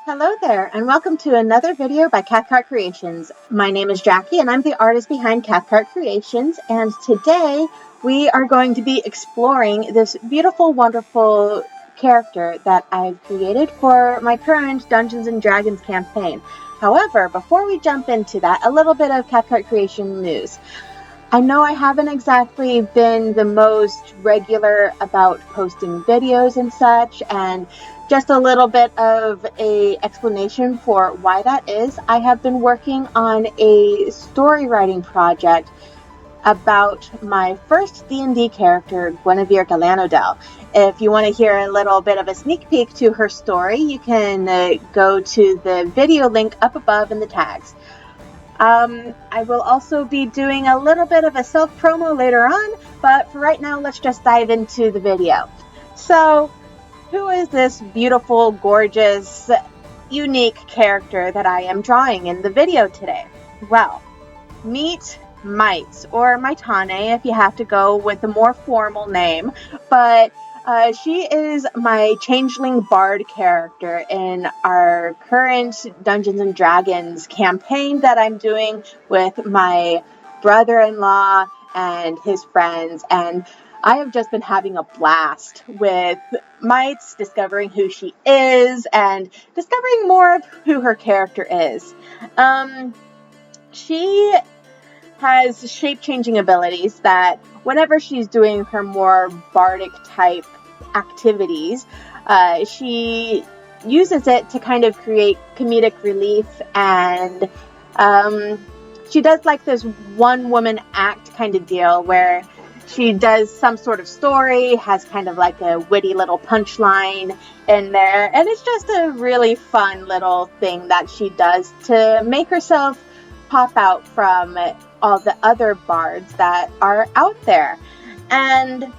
Hello there, and welcome to another video by Cathcart Creations. My name is Jackie, and I'm the artist behind Cathcart Creations, and today we are going to be exploring this beautiful, wonderful character that I've created for my current Dungeons Dragons campaign. However, before we jump into that, a little bit of Cathcart Creation news. I know I haven't exactly been the most regular about posting videos and such, and just a little bit of a explanation for why that is. I have been working on a story writing project about my first D&D character, Guinevere Galanodel. If you want to hear a little bit of a sneak peek to her story, you can go to the video link up above in the tags. I will also be doing a little bit of a self-promo later on, but for right now, let's just dive into the video. So, who is this beautiful, gorgeous, unique character that I am drawing in the video today? Well, meet Maits, or Maitane if you have to go with a more formal name, but she is my changeling bard character in our current Dungeons and Dragons campaign that I'm doing with my brother-in-law and his friends, and I have just been having a blast with Maits, discovering who she is and discovering more of who her character is. She has shape-changing abilities that whenever she's doing her more bardic type activities, she uses it to kind of create comedic relief, and she does like this one-woman act kind of deal where she does some sort of story, has kind of like a witty little punchline in there, and it's just a really fun little thing that she does to make herself pop out from all the other bards that are out there. And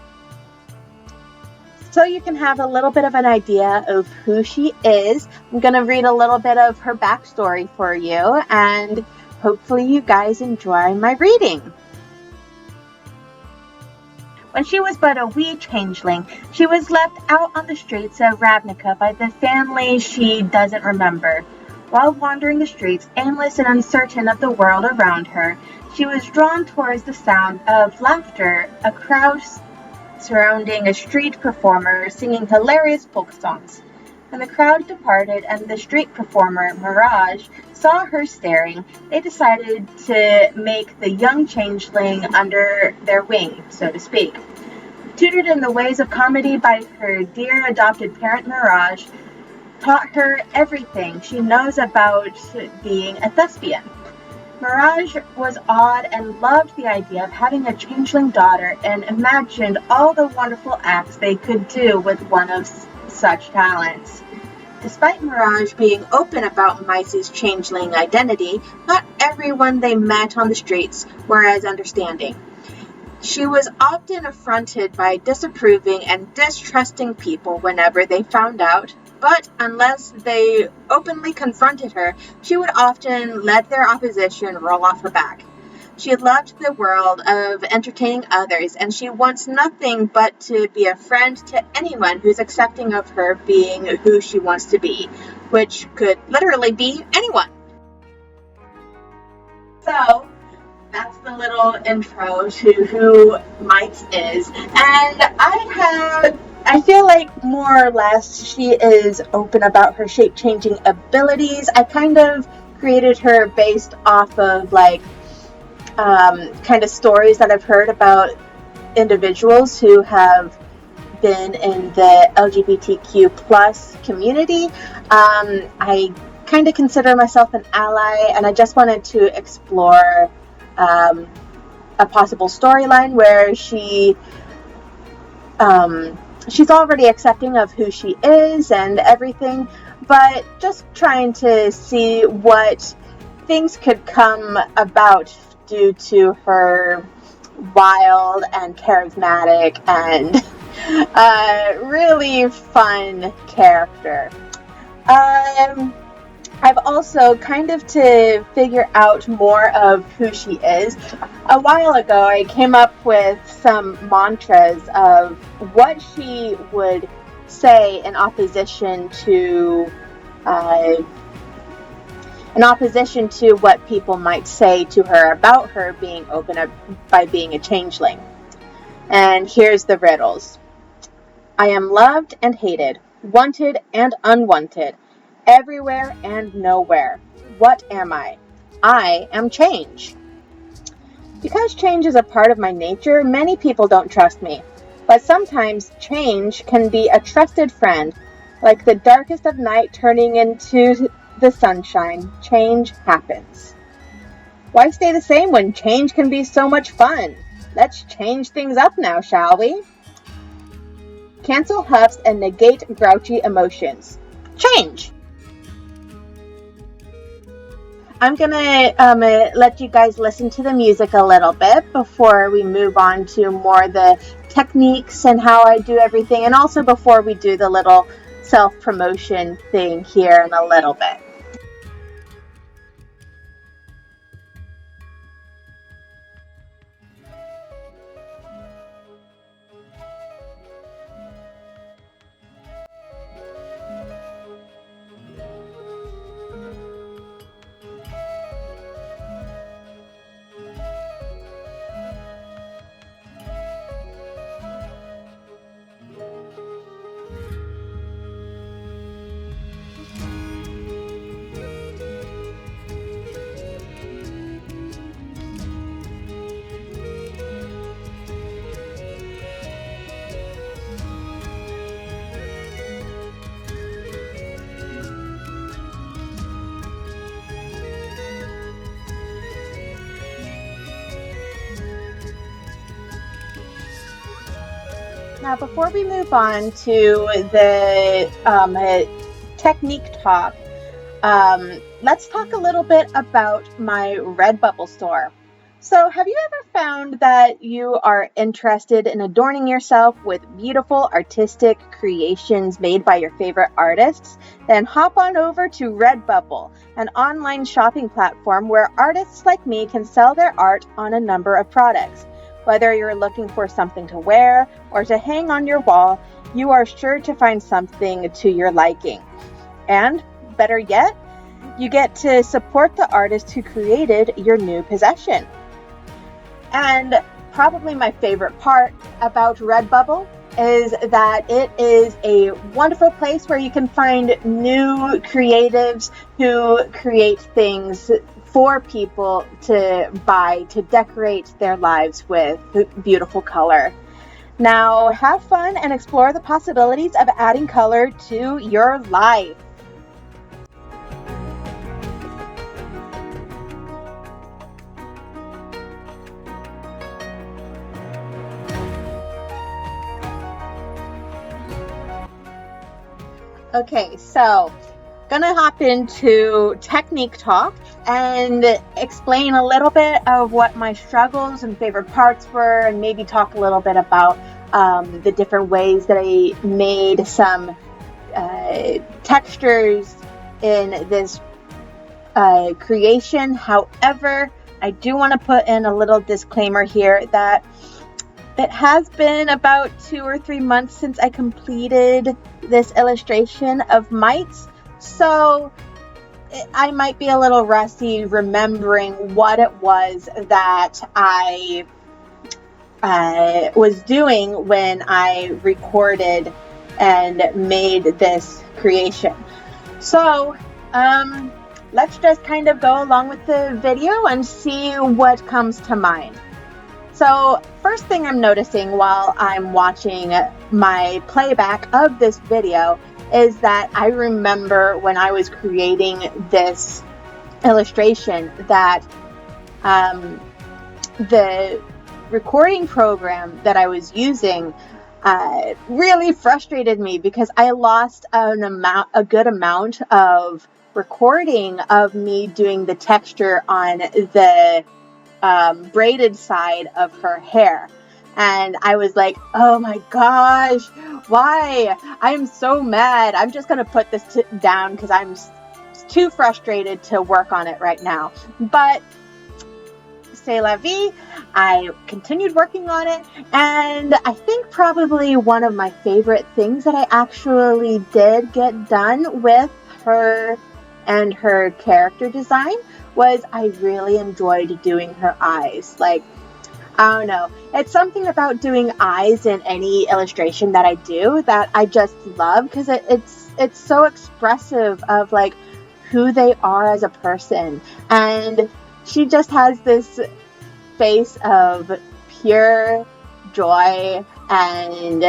so you can have a little bit of an idea of who she is, I'm going to read a little bit of her backstory for you, and hopefully you guys enjoy my reading. When she was but a wee changeling, she was left out on the streets of Ravnica by the family she doesn't remember. While wandering the streets, aimless and uncertain of the world around her, she was drawn towards the sound of laughter, a crowd surrounding a street performer singing hilarious folk songs. When the crowd departed and the street performer, Mirage, saw her staring, they decided to make the young changeling under their wing, so to speak. Tutored in the ways of comedy by her dear adopted parent Mirage, taught her everything she knows about being a thespian. Mirage was awed and loved the idea of having a changeling daughter and imagined all the wonderful acts they could do with one of such talents. Despite Mirage being open about Maits' changeling identity, not everyone they met on the streets were as understanding. She was often affronted by disapproving and distrusting people whenever they found out, but unless they openly confronted her, she would often let their opposition roll off her back. She loved the world of entertaining others, and she wants nothing but to be a friend to anyone who's accepting of her being who she wants to be, which could literally be anyone. So, that's the little intro to who Maits is, and I feel like more or less she is open about her shape-changing abilities. I kind of created her based off of kind of stories that I've heard about individuals who have been in the LGBTQ plus community. I kind of consider myself an ally, and I just wanted to explore a possible storyline where she's already accepting of who she is and everything, but just trying to see what things could come about due to her wild and charismatic and really fun character. I've also kind of to figure out more of who she is. A while ago, I came up with some mantras of what she would say in opposition to in opposition to what people might say to her about her being open up by being a changeling. And here's the riddles. I am loved and hated, wanted and unwanted, everywhere and nowhere. What am I? I am change. Because change is a part of my nature, many people don't trust me. But sometimes change can be a trusted friend, like the darkest of night turning into the sunshine. Change happens. Why stay the same when change can be so much fun? Let's change things up now, shall we? Cancel huffs and negate grouchy emotions. Change! I'm gonna let you guys listen to the music a little bit before we move on to more of the techniques and how I do everything, and also before we do the little self-promotion thing here in a little bit. Now, before we move on to the technique talk, let's talk a little bit about my Redbubble store. So, have you ever found that you are interested in adorning yourself with beautiful artistic creations made by your favorite artists? Then hop on over to Redbubble, an online shopping platform where artists like me can sell their art on a number of products. Whether you're looking for something to wear or to hang on your wall, you are sure to find something to your liking. And better yet, you get to support the artist who created your new possession. And probably my favorite part about Redbubble is that it is a wonderful place where you can find new creatives who create things for people to buy to decorate their lives with beautiful color. Now, have fun and explore the possibilities of adding color to your life. Okay, so gonna hop into technique talk and explain a little bit of what my struggles and favorite parts were, and maybe talk a little bit about the different ways that I made some textures in this creation. However, I do want to put in a little disclaimer here that it has been about 2 or 3 months since I completed this illustration of mites, so I might be a little rusty remembering what it was that I was doing when I recorded and made this creation. So let's just kind of go along with the video and see what comes to mind. So first thing I'm noticing while I'm watching my playback of this video is that I remember when I was creating this illustration that the recording program that I was using really frustrated me because I lost a good amount of recording of me doing the texture on the braided side of her hair. And I was like, oh my gosh, why? I'm so mad. I'm just going to put this down because I'm too frustrated to work on it right now. But c'est la vie. I continued working on it, and I think probably one of my favorite things that I actually did get done with her and her character design was I really enjoyed doing her eyes. Like, I don't know. It's something about doing eyes in any illustration that I do that I just love, because it's so expressive of like who they are as a person. And she just has this face of pure joy and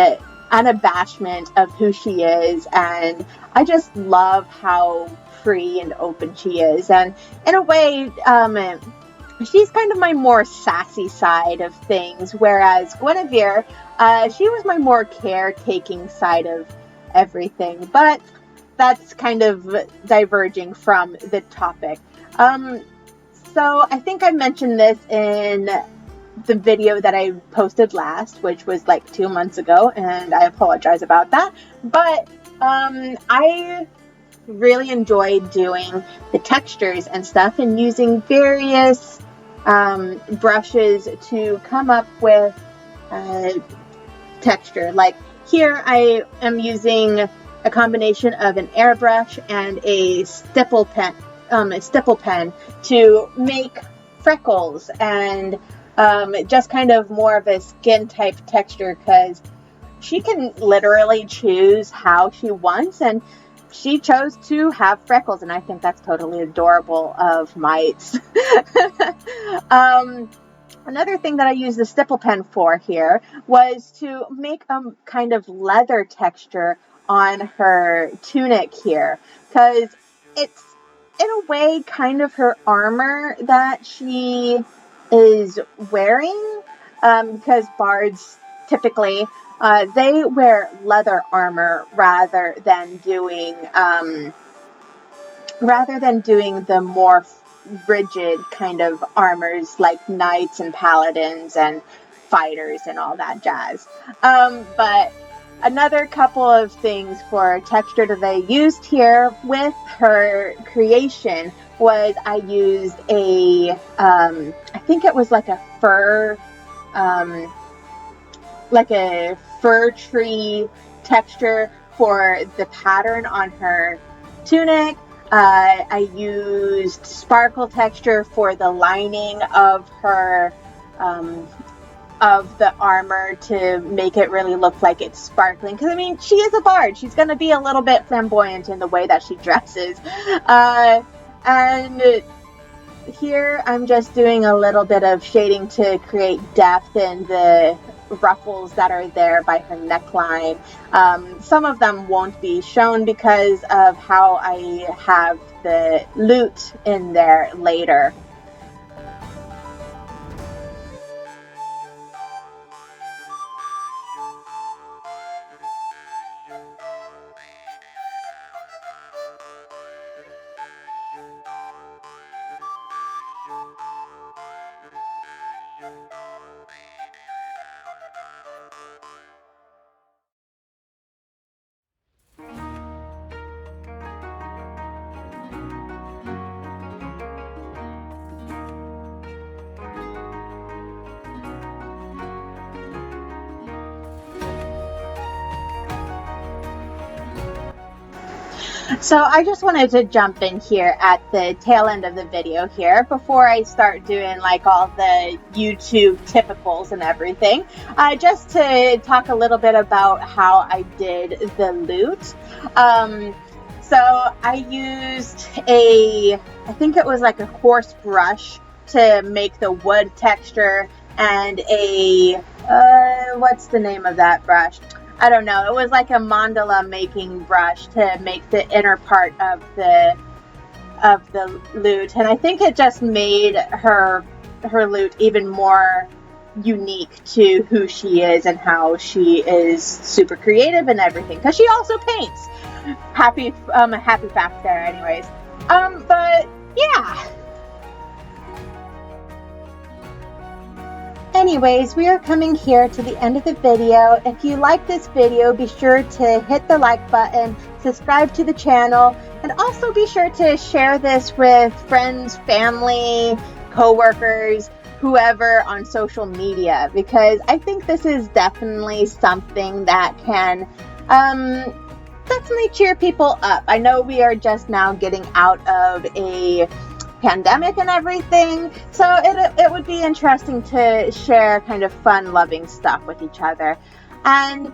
unabashment of who she is, and I just love how free and open she is. And in a way, she's kind of my more sassy side of things, whereas Guinevere, she was my more caretaking side of everything. But that's kind of diverging from the topic. So I think I mentioned this in the video that I posted last, which was like 2 months ago, and I apologize about that. But I really enjoyed doing the textures and stuff and using various brushes to come up with texture. Like here I am using a combination of an airbrush and a stipple pen to make freckles and just kind of more of a skin type texture, because she can literally choose how she wants, and she chose to have freckles, and I think that's totally adorable of Mites. Another thing that I used the stipple pen for here was to make a kind of leather texture on her tunic here, because it's in a way kind of her armor that she is wearing, because bards typically they wear leather armor rather than doing the more rigid kind of armors like knights and paladins and fighters and all that jazz. But another couple of things for texture that I used here with her creation was I used I think it was like a fur tree texture for the pattern on her tunic. I used sparkle texture for the lining of her of the armor to make it really look like it's sparkling, because I mean, she is a bard. She's going to be a little bit flamboyant in the way that she dresses. And here I'm just doing a little bit of shading to create depth in the ruffles that are there by her neckline. Some of them won't be shown because of how I have the loot in there later. So I just wanted to jump in here at the tail end of the video here before I start doing like all the YouTube typicals and everything, just to talk a little bit about how I did the loot. So I used I think it was like a coarse brush to make the wood texture, and what's the name of that brush? I don't know. It was like a mandala making brush to make the inner part of the lute, and I think it just made her lute even more unique to who she is and how she is super creative and everything, because she also paints. Happy fact there, anyways. But yeah. Anyways, we are coming here to the end of the video. If you like this video, be sure to hit the like button, subscribe to the channel, and also be sure to share this with friends, family, co-workers, whoever on social media, because I think this is definitely something that can definitely cheer people up. I know we are just now getting out of a pandemic and everything, so it would be interesting to share kind of fun, loving stuff with each other. And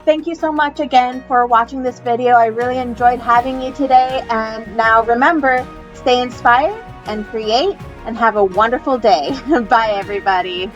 thank you so much again for watching this video. I really enjoyed having you today. And now remember, stay inspired and create and have a wonderful day. Bye, everybody.